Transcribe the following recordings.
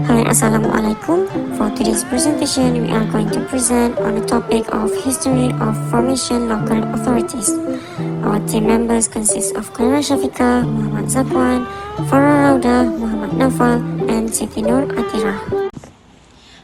Hi, Assalamualaikum. For today's presentation, we are going to present on the topic of history of formation local authorities. Our team members consist of Clara Shafika, Muhammad Zakwan, Farah Rauda, Muhammad Nawfal, and Siti Nur Atira.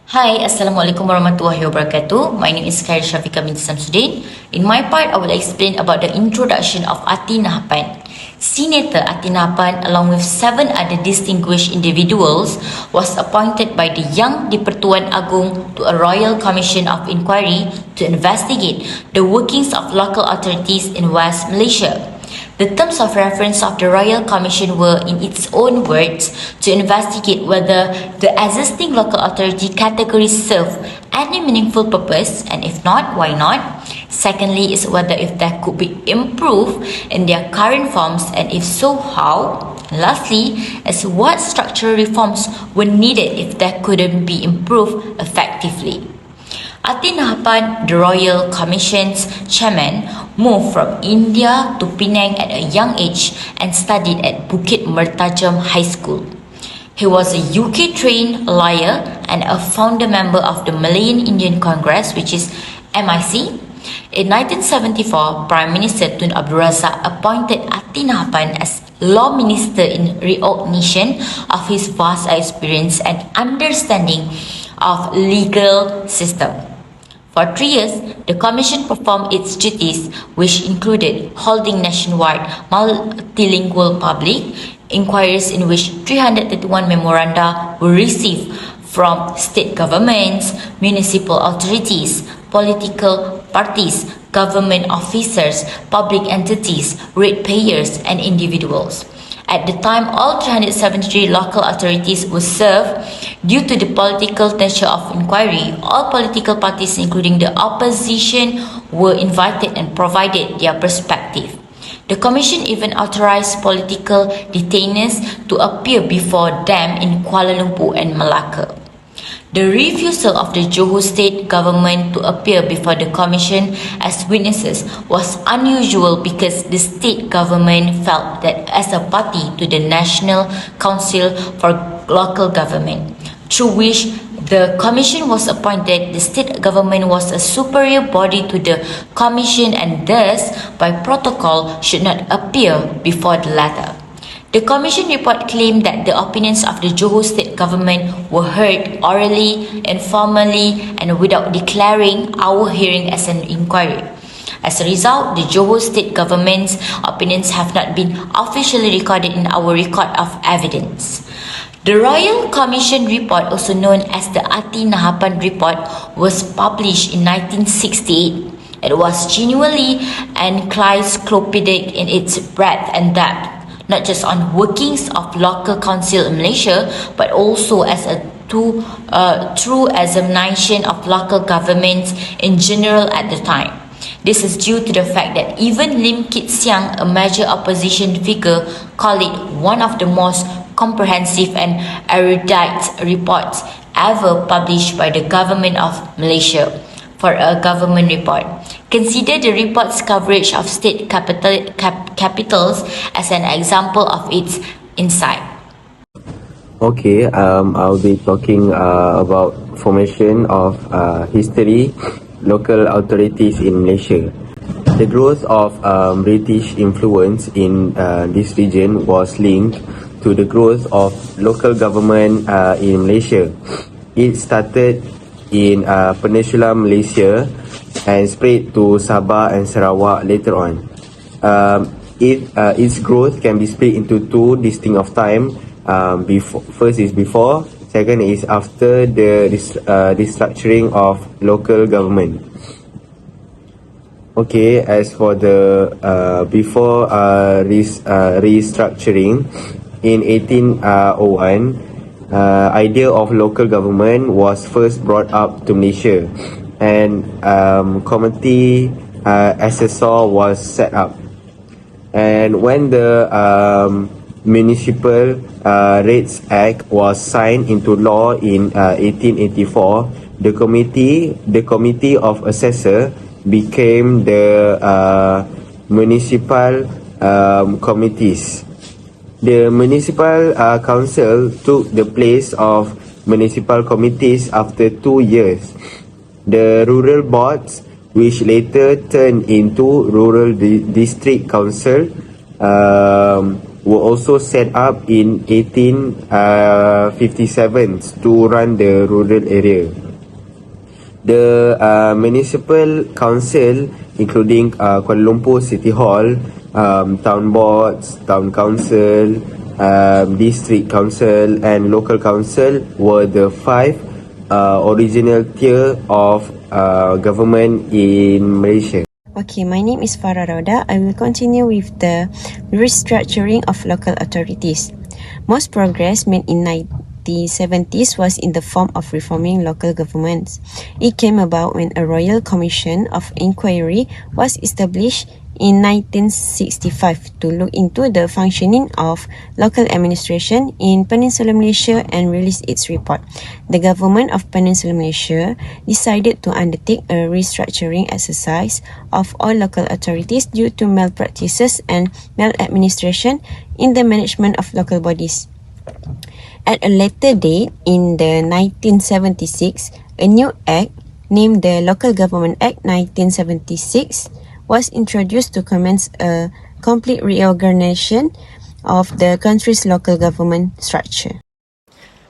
Hi, Assalamualaikum warahmatullahi wabarakatuh. My name is Khair Shafika binti Samsudin. In my part, I will explain about the introduction of Ati Nahapan. Senator Ati Nahapan, along with 7 other distinguished individuals, was appointed by the Yang di-Pertuan Agong to a Royal Commission of Inquiry to investigate the workings of local authorities in West Malaysia. The terms of reference of the Royal Commission were, in its own words, to investigate whether the existing local authority categories serve any meaningful purpose, and if not, why not? Secondly, is whether if they could be improved in their current forms, and if so, how? Lastly, is what structural reforms were needed if they couldn't be improved effectively. Ati Nahapan, the Royal Commission's chairman, moved from India to Penang at a young age and studied at Bukit Mertajam High School. He was a UK-trained lawyer and a founder member of the Malayan Indian Congress, which is MIC. In 1974, Prime Minister Tun Abdul Razak appointed Ati Nahapan as Law Minister in recognition of his vast experience and understanding of legal system. For 3 years, the Commission performed its duties, which included holding nationwide multilingual public inquiries in which 331 memoranda were received from state governments, municipal authorities, political parties, government officers, public entities, ratepayers, and individuals. At the time, all 373 local authorities were served. Due to the political nature of inquiry, all political parties, including the opposition, were invited and provided their perspective. The Commission even authorized political detainees to appear before them in Kuala Lumpur and Malacca. The refusal of the Johor state government to appear before the Commission as witnesses was unusual because the state government felt that as a party to the National Council for Local Government, through which the Commission was appointed, the state government was a superior body to the Commission and thus, by protocol, should not appear before the latter. The Commission report claimed that the opinions of the Johor state government were heard orally, informally, and without declaring our hearing as an inquiry. As a result, the Johor state government's opinions have not been officially recorded in our record of evidence. The Royal Commission report, also known as the Ati Nahapan report, was published in 1968. It was genuinely encyclopedic in its breadth and depth, not just on workings of local council in Malaysia, but also as a true examination of local governments in general at the time. This is due to the fact that even Lim Kit Siang, a major opposition figure, called it one of the most comprehensive and erudite reports ever published by the government of Malaysia. For a government report, consider the report's coverage of state capitals as an example of its insight. Okay, I'll be talking about formation of history, local authorities in Malaysia. The growth of British influence in this region was linked to the growth of local government in Malaysia. It started in Peninsular Malaysia and spread to Sabah and Sarawak later on. Its growth can be split into 2 distinct of time. First is before, second is after the restructuring of local government. Okay, as for the before restructuring in 1801, idea of local government was first brought up to Malaysia, and committee assessor was set up. And when the Municipal Rates Act was signed into law in 1884, the committee of assessor became the municipal committees. The municipal council took the place of municipal committees after 2 years. The rural boards, which later turned into rural district council, were also set up in 1857 to run the rural area. The municipal council, including Kuala Lumpur City Hall, town boards, town council, district council and local council, were the 5 original tier of government in Malaysia. Okay, my name is Farah Rauda. I will continue with the restructuring of local authorities. Most progress made in 1970s was in the form of reforming local governments. It came about when a Royal Commission of Inquiry was established in 1965 to look into the functioning of local administration in Peninsular Malaysia and release its report. The government of Peninsular Malaysia decided to undertake a restructuring exercise of all local authorities due to malpractices and maladministration in the management of local bodies. At a later date, in the 1976, a new act named the Local Government Act 1976 was introduced to commence a complete reorganization of the country's local government structure.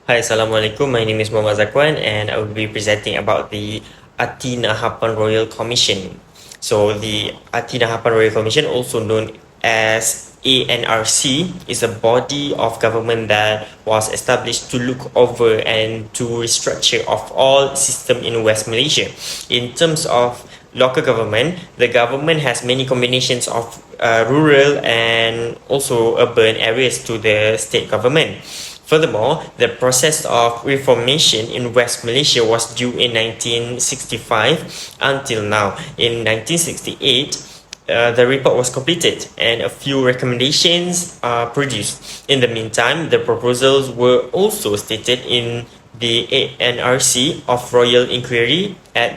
Hi, Assalamualaikum. My name is Muhammad Zakwan and I will be presenting about the Atina Harapan Royal Commission. So the Atina Harapan Royal Commission, also known as ANRC, is a body of government that was established to look over and to restructure of all system in West Malaysia. In terms of local government, the government has many combinations of rural and also urban areas to the state government. Furthermore, the process of reformation in West Malaysia was due in 1965 until now. In 1968, the report was completed and a few recommendations are produced. In the meantime, the proposals were also stated in the ANRC of Royal Inquiry at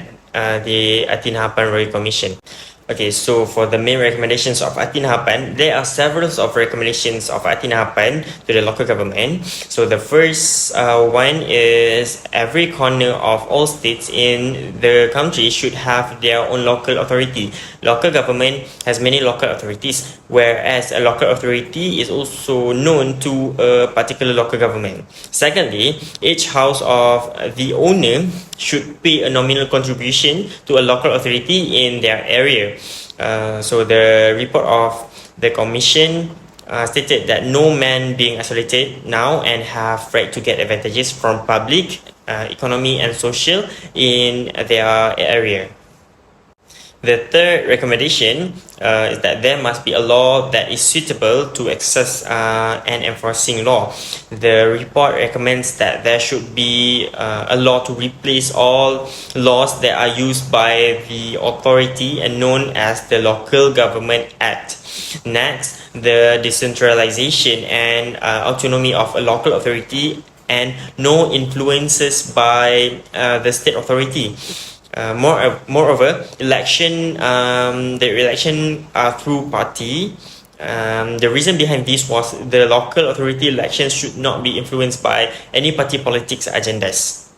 the Atina Harapan Royal Commission. Okay, so for the main recommendations of Atina Harapan, there are several of recommendations of Atina Harapan to the local government. So the first one is every corner of all states in the country should have their own local authority. Local government has many local authorities, whereas a local authority is also known to a particular local government. Secondly, each house of the owner should pay a nominal contribution to a local authority in their area. So the report of the commission stated that no man being isolated now and have right to get advantages from public, economy and social in their area. The third recommendation is that there must be a law that is suitable to access and enforcing law. The report recommends that there should be a law to replace all laws that are used by the authority and known as the Local Government Act. Next, the decentralization and autonomy of a local authority and no influences by the state authority. Moreover, the election through party. The reason behind this was the local authority elections should not be influenced by any party politics agendas.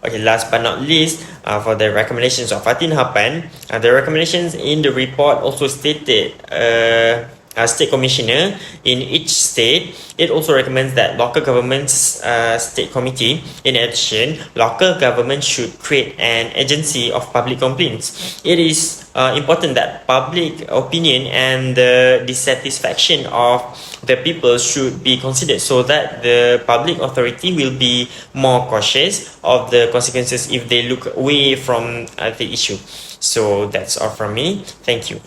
Okay, last but not least, for the recommendations of Atina Harapan, the recommendations in the report also stated a state commissioner in each state. It also recommends that local government's state committee. In addition, local government should create an agency of public complaints. It is important that public opinion and the dissatisfaction of the people should be considered so that the public authority will be more cautious of the consequences if they look away from the issue. So that's all from me. Thank you.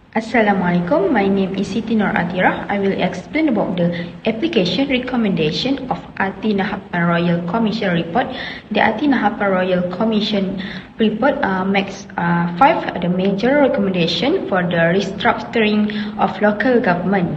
Assalamualaikum, my name is Siti Nur Atirah. I will explain about the application recommendation of Atina Harapan Royal Commission report. The Atina Harapan Royal Commission report makes 5 the major recommendation for the restructuring of local government.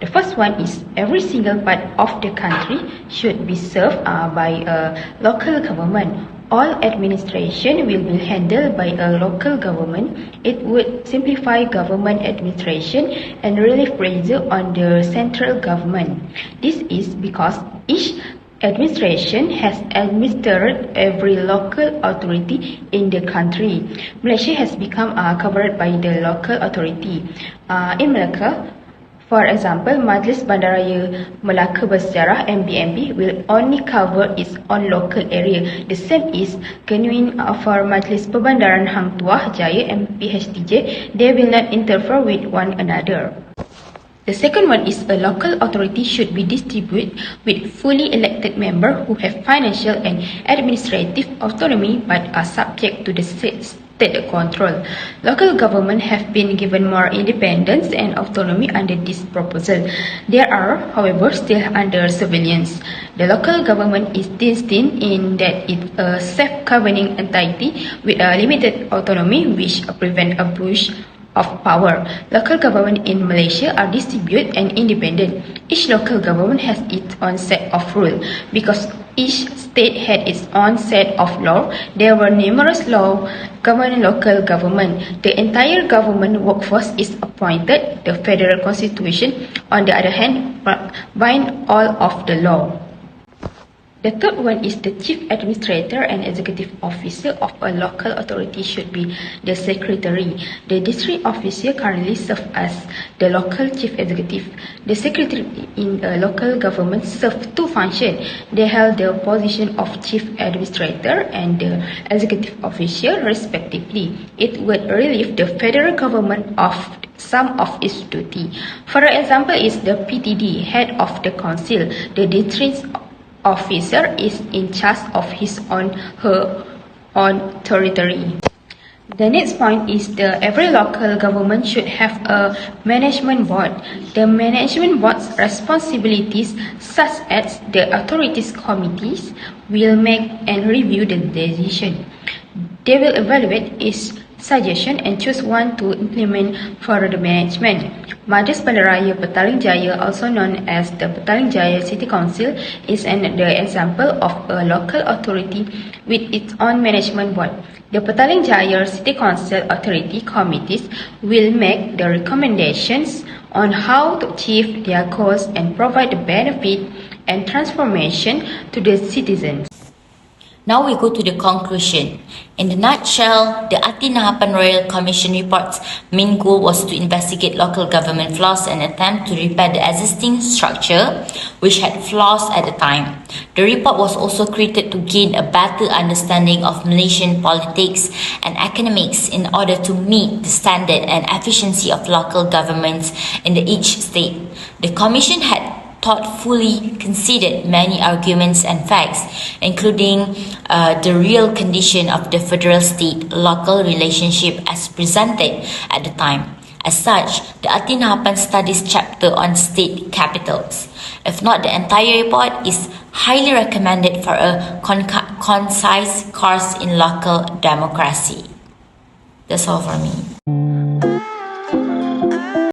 The first one is every single part of the country should be served by a local government. All administration will be handled by a local government. It would simplify government administration and relieve pressure on the central government. This is because each administration has administered every local authority in the country. Malaysia has become covered by the local authority. In Malacca, for example, Majlis Bandaraya Melaka Bersejarah MBMB will only cover its own local area. The same is genuine for Majlis Perbandaran Hang Tuah Jaya MPHTJ. They will not interfere with one another. The second one is a local authority should be distributed with fully elected members who have financial and administrative autonomy but are subject to the state control. Local government have been given more independence and autonomy under this proposal. They are, however, still under surveillance. The local government is distinct in that it is a self-governing entity with a limited autonomy which prevents abuse of power. Local government in Malaysia are distributed and independent. Each local government has its own set of rules. Because each state had its own set of law, there were numerous laws governing local government. The entire government workforce is appointed. The federal constitution, on the other hand, binds all of the law. The third one is the chief administrator and executive officer of a local authority should be the secretary. The district officer currently serves as the local chief executive. The secretary in a local government serves two functions. They held the position of chief administrator and the executive officer respectively. It would relieve the federal government of some of its duty. For example, is the PTD, head of the council. The district officer is in charge of his her own territory. The next point is every local government should have a management board. The management board's responsibilities, such as the authorities committees, will make and review the decision. They will evaluate its suggestion and choose one to implement for the management. Majlis Bandaraya Petaling Jaya, also known as the Petaling Jaya City Council, is the example of a local authority with its own management board. The Petaling Jaya City Council authority committees will make the recommendations on how to achieve their goals and provide the benefit and transformation to the citizens. Now we go to the conclusion. In the nutshell, the Atina Harapan Royal Commission report's main goal was to investigate local government flaws and attempt to repair the existing structure, which had flaws at the time. The report was also created to gain a better understanding of Malaysian politics and economics in order to meet the standard and efficiency of local governments in each state. The Commission had thoughtfully considered many arguments and facts, including the real condition of the federal-state-local relationship as presented at the time. As such, the Atina Harapan studies chapter on state capitals. If not, the entire report is highly recommended for a concise course in local democracy. That's all for me.